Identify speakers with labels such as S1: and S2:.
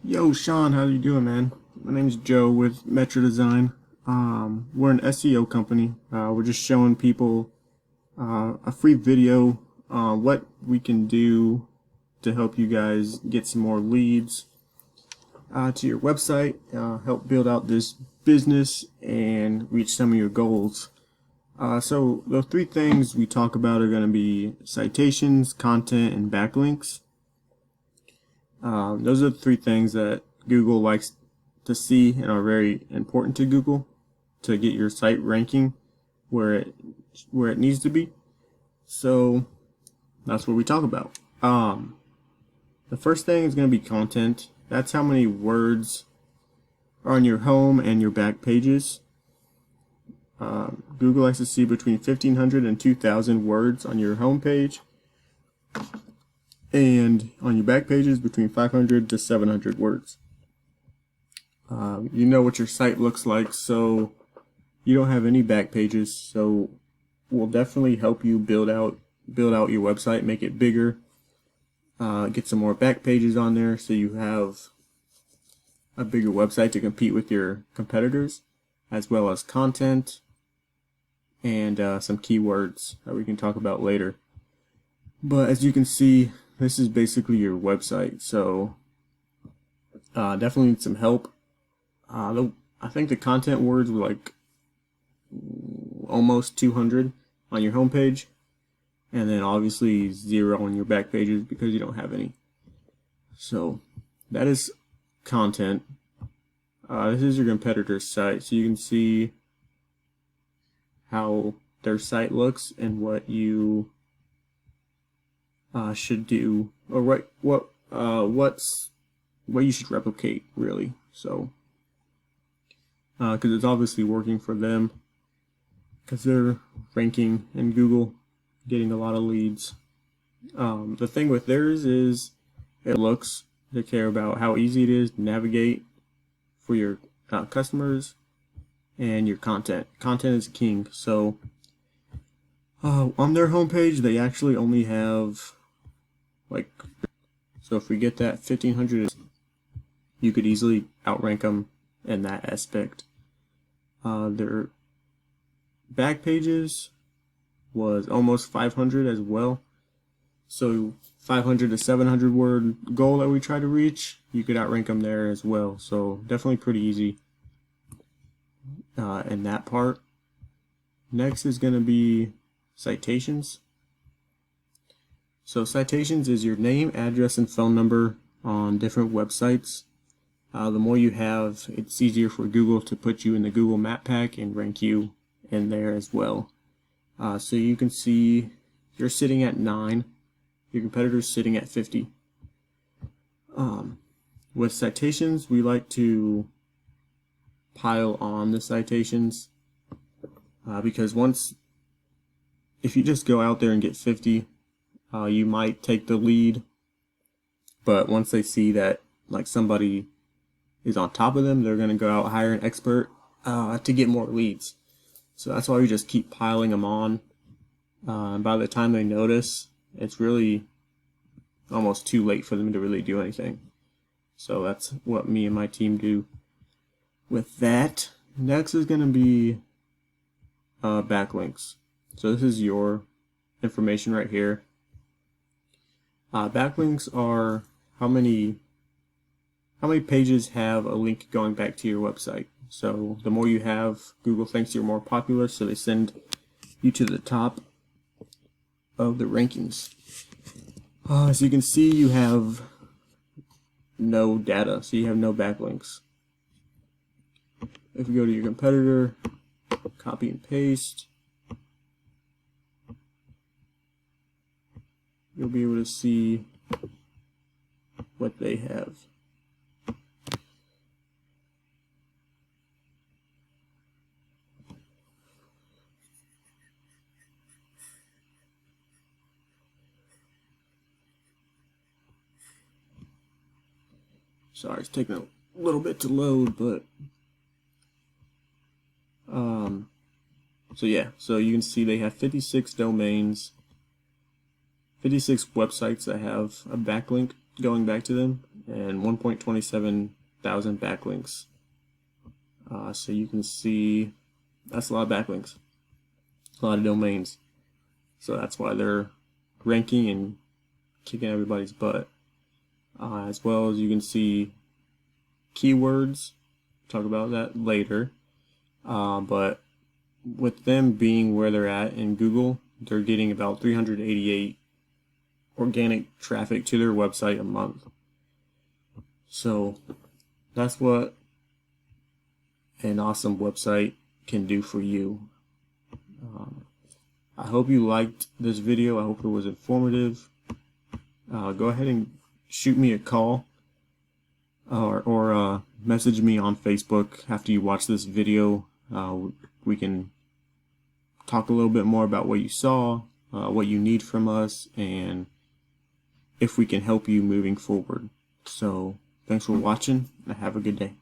S1: Yo, Sean, how you doing, man? My name's Joe with Metro Design. We're an SEO company. We're just showing people a free video what we can do to help you guys get some more leads to your website, help build out this business, and reach some of your goals. So the three things we talk about are going to be citations, content, and backlinks. Those are the three things that Google likes to see and are very important to Google to get your site ranking where it needs to be. So that's what we talk about. The first thing is going to be content. That's how many words are on your home and your back pages. Google likes to see between 1,500 and 2,000 words on your home page, and on your back pages between 500 to 700 words. You know what your site looks like, so you don't have any back pages, so we'll definitely help you build out your website, make it bigger, get some more back pages on there so you have a bigger website to compete with your competitors, as well as content and some keywords that we can talk about later. But as you can see, this is basically your website, so definitely need some help. I think the content words were like almost 200 on your homepage, and then obviously 0 on your back pages because you don't have any. So that is content. This is your competitor's site, so you can see how their site looks and what you should do, or what you should replicate, really. So because it's obviously working for them, because they're ranking in Google, getting a lot of leads. The thing with theirs is it looks. They care about how easy it is to navigate for your customers, and your content. Content is king. So on their homepage, they actually only have so if we get that 1,500, you could easily outrank them in that aspect. Their back pages was almost 500 as well. So 500 to 700 word goal that we try to reach, you could outrank them there as well. So definitely pretty easy in that part. Next is going to be citations. So citations is your name, address, and phone number on different websites. The more you have, it's easier for Google to put you in the Google Map Pack and rank you in there as well. So you can see you're sitting at 9, your competitor's sitting at 50. With citations, we like to pile on the citations because if you just go out there and get 50, you might take the lead, but once they see that like somebody is on top of them, they're going to go out hire an expert to get more leads. So that's why we just keep piling them on. And by the time they notice, it's really almost too late for them to really do anything. So that's what me and my team do with that. Next is going to be backlinks. So this is your information right here. Backlinks are how many pages have a link going back to your website. So the more you have, Google thinks you're more popular, so they send you to the top of the rankings. As you can see, you have no data, so you have no backlinks. If we go to your competitor, copy and paste, you'll be able to see what they have. Sorry, it's taking a little bit to load, but so yeah, so you can see they have 56 domains, 56 websites that have a backlink going back to them, and 1.27 thousand backlinks. So you can see that's a lot of backlinks, a lot of domains. So that's why they're ranking and kicking everybody's butt. As well as you can see keywords. Talk about that later. But with them being where they're at in Google, they're getting about 388 organic traffic to their website a month. So that's what an awesome website can do for you. I hope you liked this video. I hope it was informative. Go ahead and shoot me a call or message me on Facebook after you watch this video. We can talk a little bit more about what you saw, what you need from us, and if we can help you moving forward. So thanks for watching, and have a good day.